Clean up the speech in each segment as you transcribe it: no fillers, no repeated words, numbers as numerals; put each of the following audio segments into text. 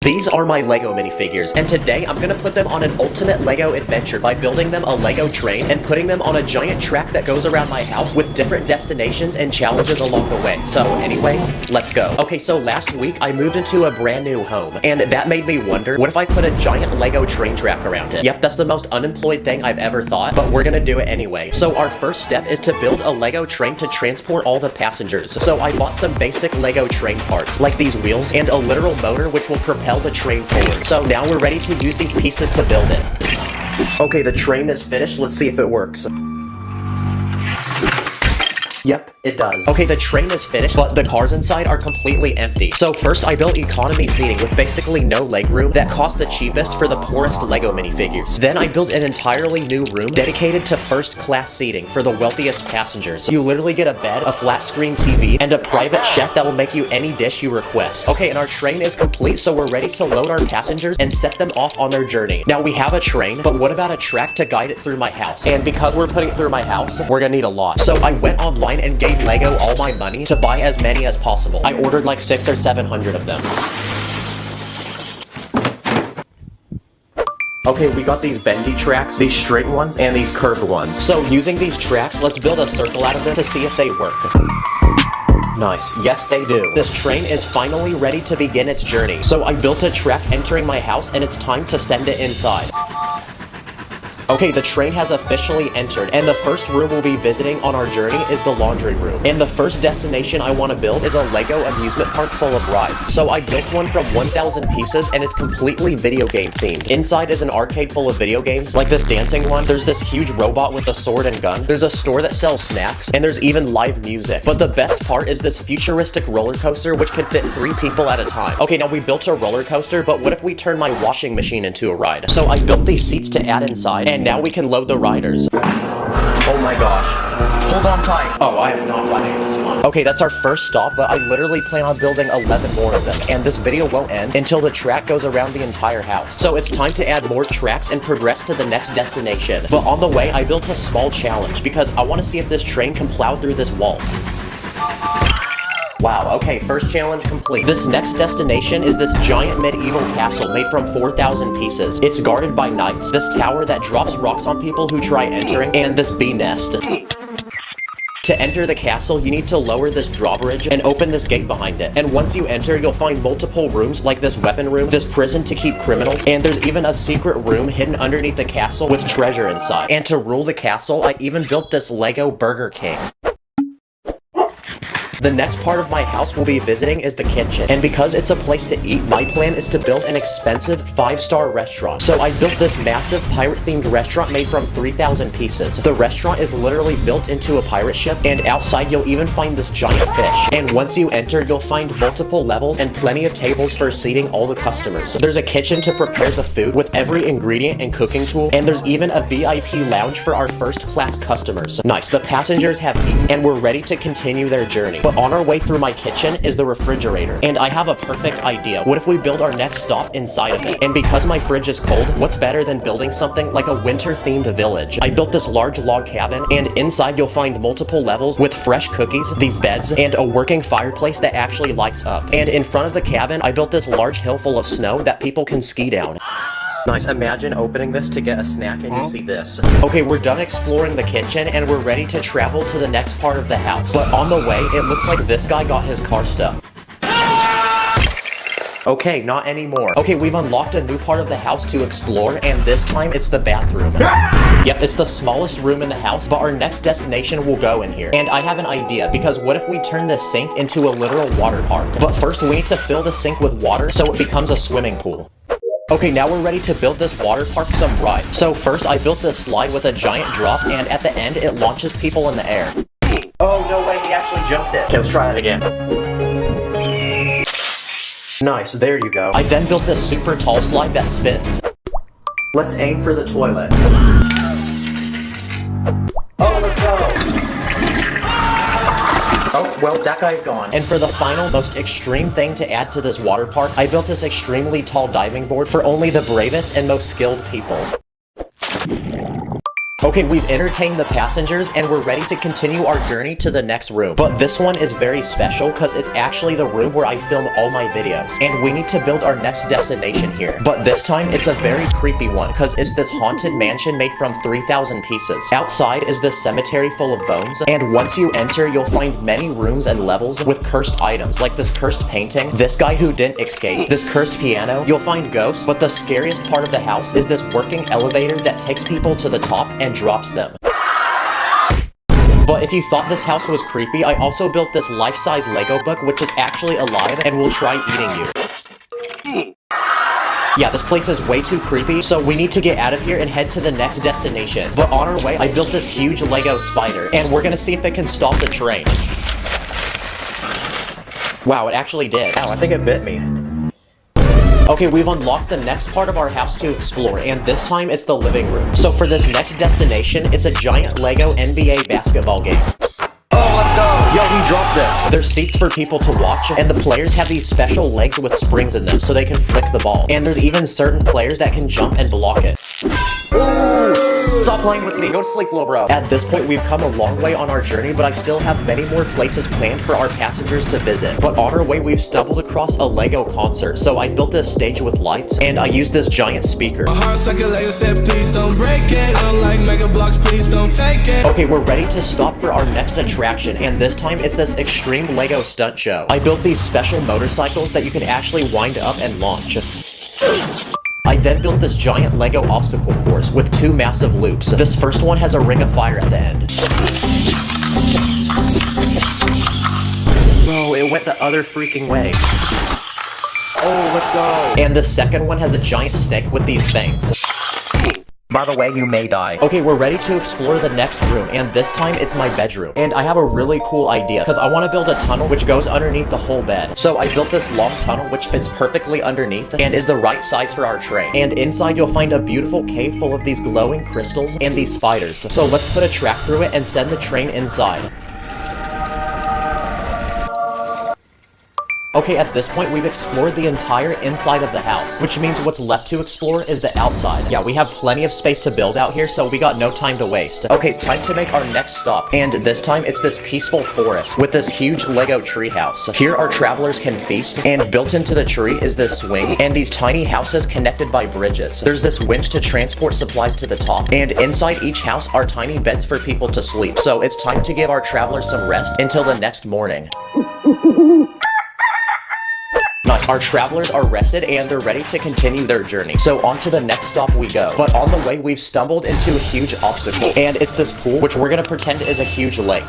These are my LEGO minifigures, and today I'm gonna put them on an ultimate LEGO adventure by building them a LEGO train and putting them on a giant track that goes around my house with different destinations and challenges along the way. So anyway, let's go. Okay, so last week I moved into a brand new home, and that made me wonder, what if I put a giant LEGO train track around it? Yep, that's the most unemployed thing I've ever thought, but we're gonna do it anyway. So our first step is to build a LEGO train to transport all the passengers. So I bought some basic LEGO train parts, like these wheels and a literal motor which will propel the train forward. So now we're ready to use these pieces to build it. Okay, the train is finished. Let's see if it works. Yep, it does. Okay, the train is finished, but the cars inside are completely empty. So first I built economy seating with basically no legroom that cost the cheapest for the poorest LEGO minifigures. Then I built an entirely new room dedicated to first class seating for the wealthiest passengers. You literally get a bed, a flat screen TV, and a private chef that will make you any dish you request. Okay, and our train is complete, so we're ready to load our passengers and set them off on their journey. Now we have a train, but what about a track to guide it through my house? And because we're putting it through my house, we're gonna need a lot. So I went online and gave LEGO all my money to buy as many as possible. I ordered like 600 or 700 of them. Okay, we got these bendy tracks, these straight ones, and these curved ones. So using these tracks, let's build a circle out of them to see if they work. Nice. Yes, they do. This train is finally ready to begin its journey. So I built a track entering my house, and it's time to send it inside. Okay, the train has officially entered, and the first room we'll be visiting on our journey is the laundry room. And the first destination I want to build is a LEGO amusement park full of rides. So I built one from 1,000 pieces, and it's completely video game themed. Inside is an arcade full of video games, like this dancing one. There's this huge robot with a sword and gun. There's a store that sells snacks, and there's even live music. But the best part is this futuristic roller coaster, which can fit 3 people at a time. Okay, now we built a roller coaster, but what if we turn my washing machine into a ride? So I built these seats to add inside, and now we can load the riders. Oh my gosh. Hold on tight. Oh, I am not riding this one. Okay, that's our first stop, but I literally plan on building 11 more of them, and this video won't end until the track goes around the entire house. So it's time to add more tracks and progress to the next destination. But on the way, I built a small challenge because I want to see if this train can plow through this wall. Wow, okay, first challenge complete. This next destination is this giant medieval castle made from 4,000 pieces. It's guarded by knights, this tower that drops rocks on people who try entering, and this bee nest. To enter the castle, you need to lower this drawbridge and open this gate behind it. And once you enter, you'll find multiple rooms like this weapon room, this prison to keep criminals, and there's even a secret room hidden underneath the castle with treasure inside. And to rule the castle, I even built this LEGO Burger King. The next part of my house we'll be visiting is the kitchen, and because it's a place to eat, my plan is to build an expensive 5-star restaurant. So I built this massive pirate-themed restaurant made from 3,000 pieces. The restaurant is literally built into a pirate ship, and outside you'll even find this giant fish. And once you enter, you'll find multiple levels and plenty of tables for seating all the customers. There's a kitchen to prepare the food with every ingredient and cooking tool, and there's even a VIP lounge for our first-class customers. Nice, the passengers have eaten, and we're ready to continue their journey. But on our way through my kitchen is the refrigerator, and I have a perfect idea. What if we build our next stop inside of it? And because my fridge is cold, what's better than building something like a winter-themed village? I built this large log cabin, and inside you'll find multiple levels with fresh cookies, these beds, and a working fireplace that actually lights up. And in front of the cabin, I built this large hill full of snow that people can ski down. Nice, imagine opening this to get a snack and you see this. Okay, we're done exploring the kitchen and we're ready to travel to the next part of the house. But on the way, it looks like this guy got his car stuck. Okay, not anymore. Okay, we've unlocked a new part of the house to explore, and this time it's the bathroom. Yep, it's the smallest room in the house, but our next destination will go in here. And I have an idea, because what if we turn this sink into a literal water park? But first, we need to fill the sink with water so it becomes a swimming pool. Okay, now we're ready to build this water park some rides. So first, I built this slide with a giant drop, and at the end, it launches people in the air. Oh, no way, he actually jumped it. Okay, let's try it again. Nice, there you go. I then built this super tall slide that spins. Let's aim for the toilet. Oh, let's go! Oh, well, that guy's gone. And for the final, most extreme thing to add to this water park, I built this extremely tall diving board for only the bravest and most skilled people. Okay, we've entertained the passengers and we're ready to continue our journey to the next room. But this one is very special because it's actually the room where I film all my videos. And we need to build our next destination here. But this time it's a very creepy one because it's this haunted mansion made from 3,000 pieces. Outside is this cemetery full of bones. And once you enter, you'll find many rooms and levels with cursed items like this cursed painting, this guy who didn't escape, this cursed piano. You'll find ghosts, but the scariest part of the house is this working elevator that takes people to the top and drops them. But if you thought this house was creepy, I also built this life-size Lego book which is actually alive and will try eating you. Yeah, this place is way too creepy, so we need to get out of here and head to the next destination. But on our way, I built this huge Lego spider, and we're gonna see if it can stop the train. Wow, it actually did. Ow, I think it bit me. Okay, we've unlocked the next part of our house to explore, and this time it's the living room. So for this next destination, it's a giant Lego NBA basketball game. Oh, let's go! Yo, he dropped this. There's seats for people to watch, and the players have these special legs with springs in them so they can flick the ball. And there's even certain players that can jump and block it. Ooh, stop playing with me. Go to sleep, little bro. At this point, we've come a long way on our journey, but I still have many more places planned for our passengers to visit. But on our way, we've stumbled across a Lego concert. So I built this stage with lights, and I used this giant speaker. My heart's like a Lego set, please don't break it. I don't like mega blocks, please don't fake it. Okay, we're ready to stop for our next attraction, and this time it's this extreme Lego stunt show. I built these special motorcycles that you can actually wind up and launch. I then built this giant Lego obstacle course with 2 massive loops. This first one has a ring of fire at the end. Bro, it went the other freaking way. Oh, let's go. And the second one has a giant snake with these fangs. By the way, you may die. Okay, we're ready to explore the next room, and this time it's my bedroom. And I have a really cool idea, because I want to build a tunnel which goes underneath the whole bed. So I built this long tunnel which fits perfectly underneath and is the right size for our train. And inside you'll find a beautiful cave full of these glowing crystals and these spiders. So let's put a track through it and send the train inside. Okay, at this point, we've explored the entire inside of the house, which means what's left to explore is the outside. Yeah, we have plenty of space to build out here, so we got no time to waste. Okay, it's time to make our next stop, and this time it's this peaceful forest with this huge Lego treehouse. Here our travelers can feast, and built into the tree is this swing, and these tiny houses connected by bridges. There's this winch to transport supplies to the top, and inside each house are tiny beds for people to sleep. So it's time to give our travelers some rest until the next morning. Nice, our travelers are rested and they're ready to continue their journey. So on to the next stop we go. But on the way, we've stumbled into a huge obstacle. And it's this pool, which we're gonna pretend is a huge lake.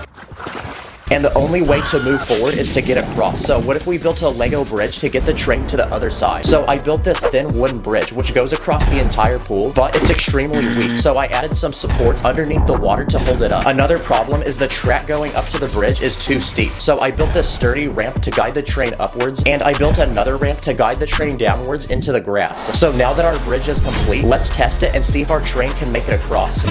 And the only way to move forward is to get across. So what if we built a Lego bridge to get the train to the other side? So I built this thin wooden bridge, which goes across the entire pool, but it's extremely weak. So I added some supports underneath the water to hold it up. Another problem is the track going up to the bridge is too steep. So I built this sturdy ramp to guide the train upwards, and I built another ramp to guide the train downwards into the grass. So now that our bridge is complete, let's test it and see if our train can make it across.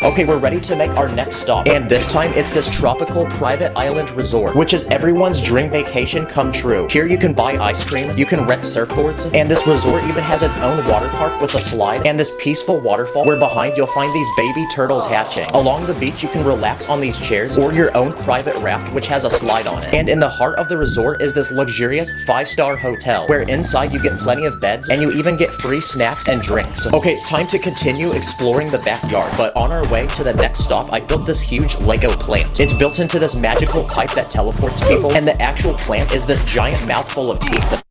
Okay, we're ready to make our next stop, and this time it's this tropical private island resort, which is everyone's dream vacation come true. Here you can buy ice cream, you can rent surfboards, and this resort even has its own water park with a slide and this peaceful waterfall where behind you'll find these baby turtles hatching. Along the beach you can relax on these chairs or your own private raft which has a slide on it. And in the heart of the resort is this luxurious 5-star hotel where inside you get plenty of beds and you even get free snacks and drinks. Okay, it's time to continue exploring the backyard, but on our way to the next stop, I built this huge Lego plant. It's built into this magical pipe that teleports people, and the actual plant is this giant mouthful of teeth.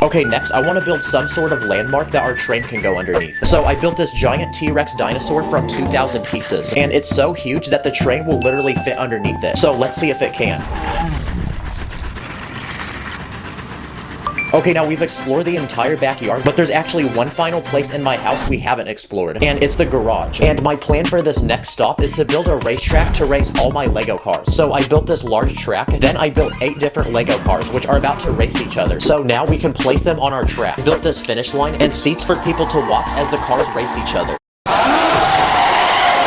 Okay, next, I want to build some sort of landmark that our train can go underneath. So I built this giant T-Rex dinosaur from 2,000 pieces, and it's so huge that the train will literally fit underneath it. So let's see if it can. Okay, now we've explored the entire backyard, but there's actually one final place in my house we haven't explored, and it's the garage. And my plan for this next stop is to build a racetrack to race all my Lego cars. So I built this large track, then I built 8 different Lego cars, which are about to race each other. So now we can place them on our track. Built this finish line, and seats for people to watch as the cars race each other.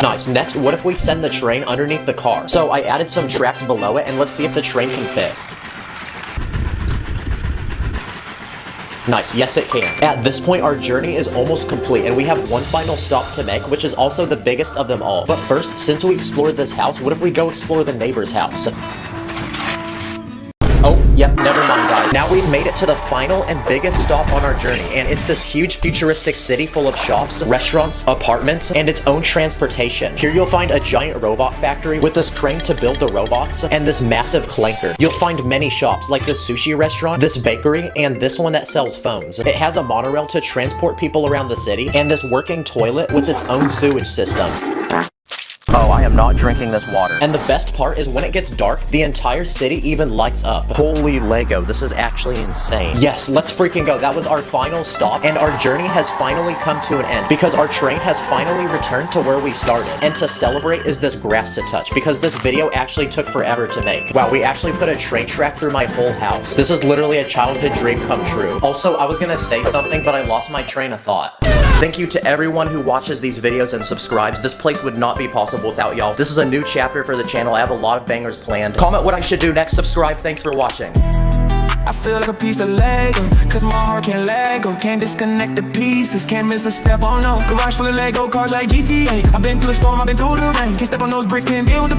Nice. Next, what if we send the train underneath the car? So I added some tracks below it, and let's see if the train can fit. Nice, yes it can. At this point, our journey is almost complete, and we have one final stop to make, which is also the biggest of them all. But first, since we explored this house, what if we go explore the neighbor's house? Oh, yep, never mind, guys. Now we've made it to the final and biggest stop on our journey, and it's this huge futuristic city full of shops, restaurants, apartments, and its own transportation. Here you'll find a giant robot factory with this crane to build the robots, and this massive clanker. You'll find many shops, like this sushi restaurant, this bakery, and this one that sells phones. It has a monorail to transport people around the city, and this working toilet with its own sewage system. Oh, I am not drinking this water. And the best part is when it gets dark, the entire city even lights up. Holy Lego, this is actually insane. Yes, let's freaking go. That was our final stop, and our journey has finally come to an end because our train has finally returned to where we started. And to celebrate is this grass to touch because this video actually took forever to make. Wow, we actually put a train track through my whole house. This is literally a childhood dream come true. Also, I was gonna say something, but I lost my train of thought. Thank you to everyone who watches these videos and subscribes. This place would not be possible without y'all. This is a new chapter for the channel. I have a lot of bangers planned. Comment what I should do next, subscribe. Thanks for watching. I feel like a piece of Lego, cause my heart can't let go. Can't disconnect the pieces, can't miss a step, oh no. Garage full of Lego cars like GTA. I've been through the storm, I've been through the rain. Can't step on those bricks, can't build the